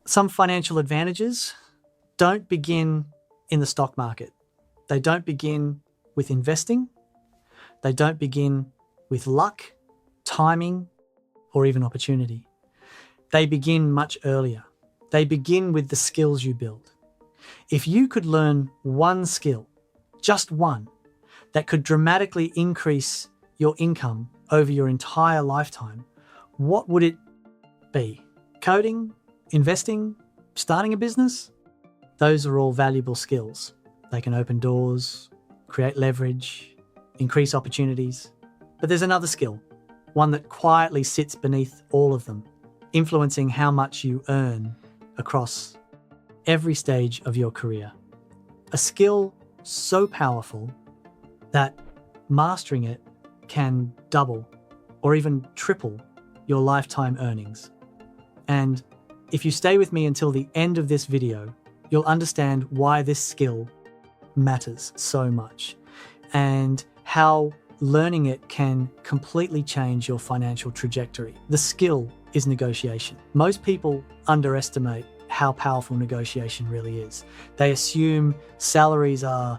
Some financial advantages don't begin in the stock market. They don't begin with investing. They don't begin with luck, timing, or even opportunity. They begin much earlier. They begin with the skills you build. If you could learn one skill, just one, that could dramatically increase your income over your entire lifetime, what would it be? Coding? Investing? Starting a business? Those are all valuable skills. They can open doors, create leverage, increase opportunities. But there's another skill, one that quietly sits beneath all of them, influencing how much you earn across every stage of your career. A skill so powerful that mastering it can double or even triple your lifetime earnings. And if you stay with me until the end of this video, you'll understand why this skill matters so much and how learning it can completely change your financial trajectory. The skill is negotiation. Most people underestimate how powerful negotiation really is. They assume salaries are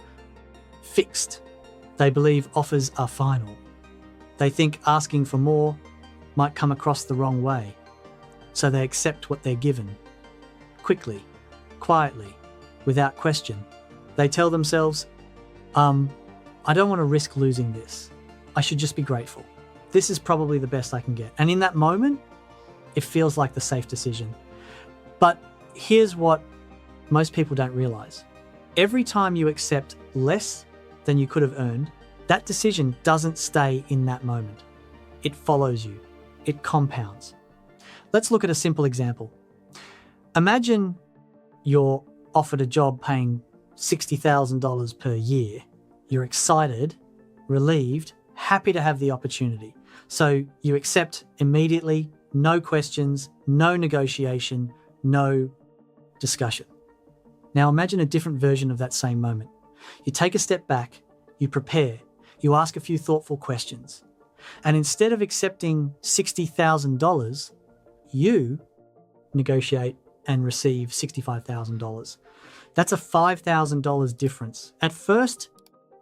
fixed. They believe offers are final. They think asking for more might come across the wrong way, so they accept what they're given. Quickly, quietly, without question. They tell themselves, I don't want to risk losing this. I should just be grateful. This is probably the best I can get. And in that moment, it feels like the safe decision. But here's what most people don't realize. Every time you accept less than you could have earned, that decision doesn't stay in that moment. It follows you. It compounds. Let's look at a simple example. Imagine you're offered a job paying $60,000 per year. You're excited, relieved, happy to have the opportunity. So you accept immediately, no questions, no negotiation, no discussion. Now imagine a different version of that same moment. You take a step back, you prepare, you ask a few thoughtful questions. And instead of accepting $60,000, you negotiate and receive $65,000. That's a $5,000 difference. At first,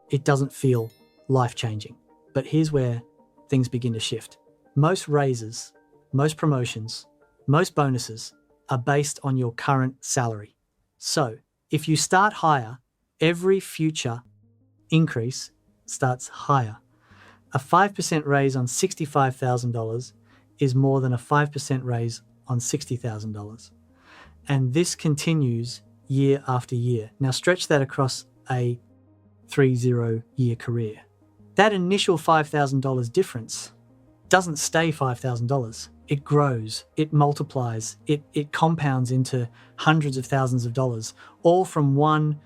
it doesn't feel life-changing. But here's where things begin to shift. Most raises, most promotions, most bonuses are based on your current salary. So if you start higher, every future increase starts higher. A 5% raise on $65,000 is more than a 5% raise on $60,000. And this continues year after year. Now stretch that across a 30-year career. That initial $5,000 difference doesn't stay $5,000. It grows, it multiplies, it compounds into hundreds of thousands of dollars, all from one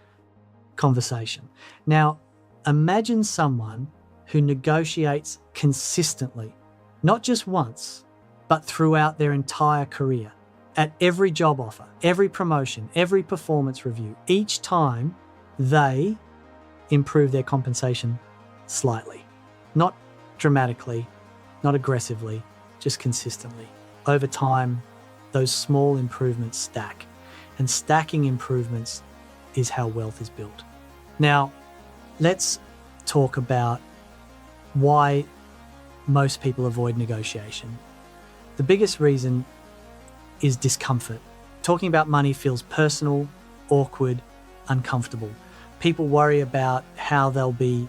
conversation. Now, imagine someone who negotiates consistently, not just once, but throughout their entire career. At every job offer, every promotion, every performance review, each time they improve their compensation slightly. Not dramatically, not aggressively, just consistently. Over time, those small improvements stack, and stacking improvements is how wealth is built. Now, let's talk about why most people avoid negotiation. The biggest reason is discomfort. Talking about money feels personal, awkward, uncomfortable. People worry about how they'll be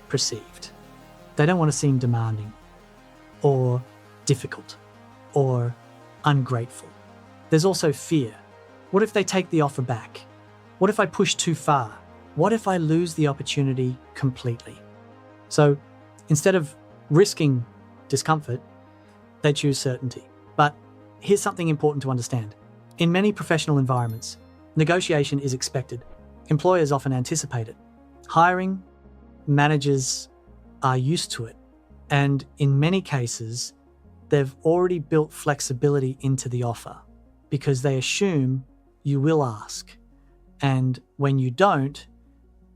perceived. They don't want to seem demanding or difficult or ungrateful. There's also fear. What if they take the offer back? What if I push too far? What if I lose the opportunity completely? So instead of risking discomfort, they choose certainty. But here's something important to understand. In many professional environments, negotiation is expected. Employers often anticipate it. Hiring managers are used to it. And in many cases, they've already built flexibility into the offer because they assume you will ask. And when you don't,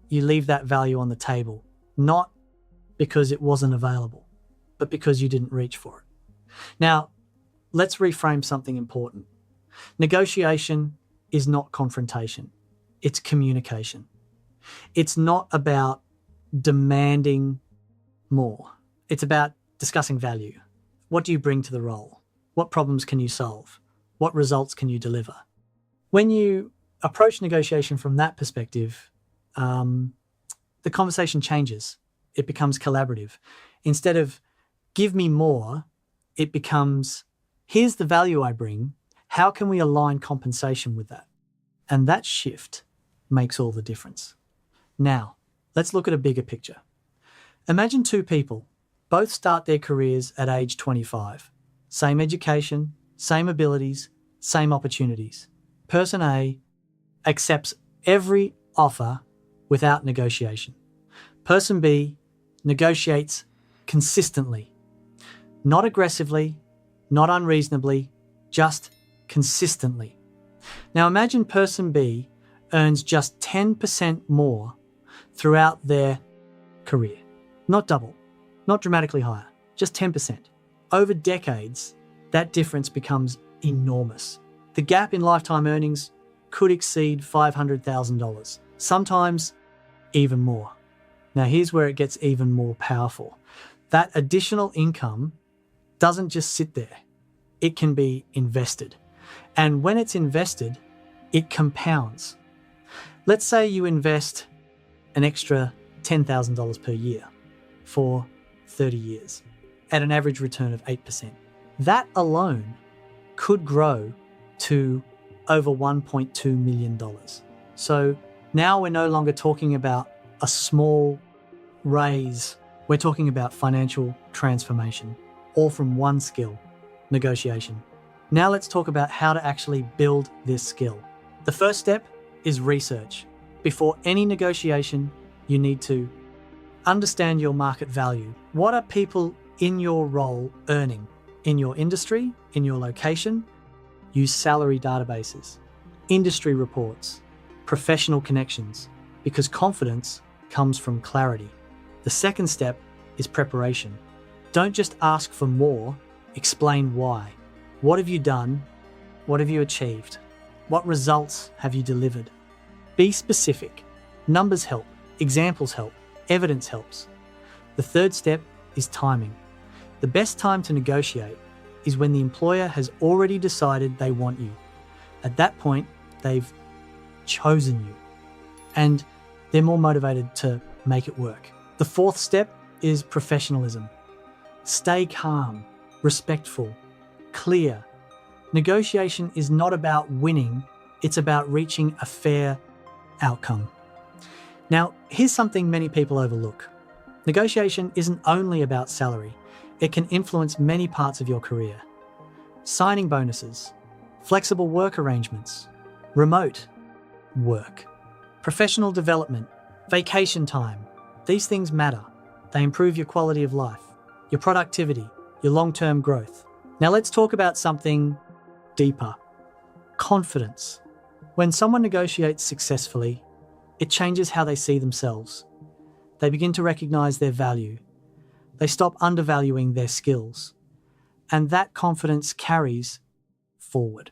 you leave that value on the table, not because it wasn't available, but because you didn't reach for it. Now, let's reframe something important. Negotiation is not confrontation. It's communication. It's not about demanding more. It's about discussing value. What do you bring to the role? What problems can you solve? What results can you deliver? When you approach negotiation from that perspective, the conversation changes. It becomes collaborative. Instead of give me more, it becomes here's the value I bring. How can we align compensation with that? And that shift makes all the difference. Now, let's look at a bigger picture. Imagine two people, both start their careers at age 25. Same education, same abilities, same opportunities. Person A accepts every offer without negotiation. Person B negotiates consistently, not aggressively, not unreasonably, just consistently. Now imagine person B earns just 10% more throughout their career. Not double, not dramatically higher, just 10%. Over decades, that difference becomes enormous. The gap in lifetime earnings could exceed $500,000, sometimes even more. Now here's where it gets even more powerful. That additional income doesn't just sit there. It can be invested. And when it's invested, it compounds. Let's say you invest an extra $10,000 per year for 30 years at an average return of 8%. That alone could grow to over $1.2 million. So now we're no longer talking about a small raise. We're talking about financial transformation, all from one skill, negotiation. Now let's talk about how to actually build this skill. The first step is research. Before any negotiation, you need to understand your market value. What are people in your role earning? In your industry, in your location? Use salary databases, industry reports, professional connections, because confidence comes from clarity. The second step is preparation. Don't just ask for more, explain why. What have you done? What have you achieved? What results have you delivered? Be specific. Numbers help, examples help, evidence helps. The third step is timing. The best time to negotiate is when the employer has already decided they want you. At that point, they've chosen you and they're more motivated to make it work. The fourth step is professionalism. Stay calm, respectful, clear. Negotiation is not about winning, it's about reaching a fair outcome. Now, here's something many people overlook. Negotiation isn't only about salary. It can influence many parts of your career. Signing bonuses, flexible work arrangements, remote work, professional development, vacation time. These things matter. They improve your quality of life, your productivity, your long-term growth. Now let's talk about something deeper. Confidence. When someone negotiates successfully, it changes how they see themselves. They begin to recognize their value. They stop undervaluing their skills. And that confidence carries forward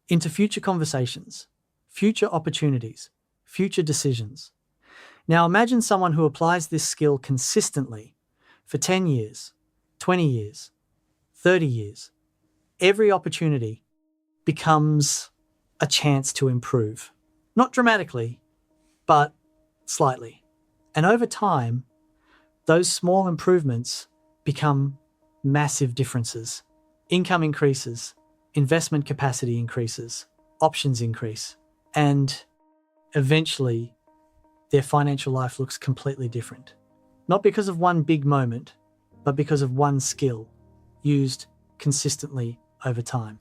into future conversations, future opportunities, future decisions. Now imagine someone who applies this skill consistently for 10 years, 20 years, 30 years. Every opportunity becomes a chance to improve. Not dramatically, but slightly. And over time, those small improvements become massive differences. Income increases, investment capacity increases, options increase, and eventually their financial life looks completely different. Not because of one big moment, but because of one skill used consistently over time.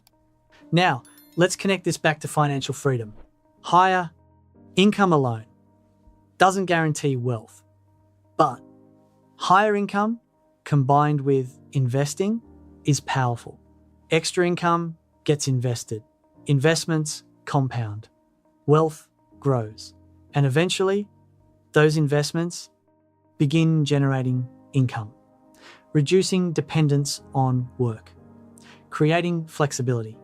Now, let's connect this back to financial freedom. Higher income alone doesn't guarantee wealth, but higher income combined with investing is powerful. Extra income gets invested. Investments compound. Wealth grows. And eventually, those investments begin generating income, reducing dependence on work, creating flexibility,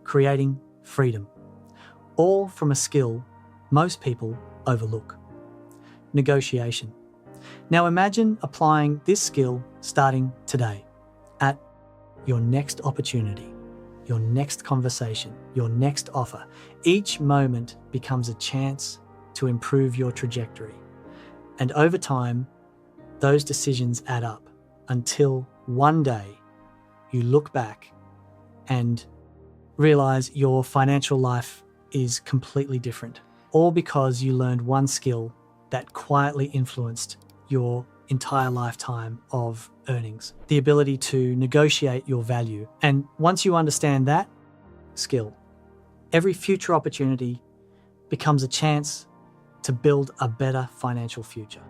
creating freedom. All from a skill most people overlook: negotiation. Now imagine applying this skill starting today at your next opportunity, your next conversation, your next offer. Each moment becomes a chance to improve your trajectory. And over time, those decisions add up until one day you look back and realize your financial life is completely different, all because you learned one skill that quietly influenced your entire lifetime of earnings. The ability to negotiate your value. And once you understand that skill, every future opportunity becomes a chance to build a better financial future.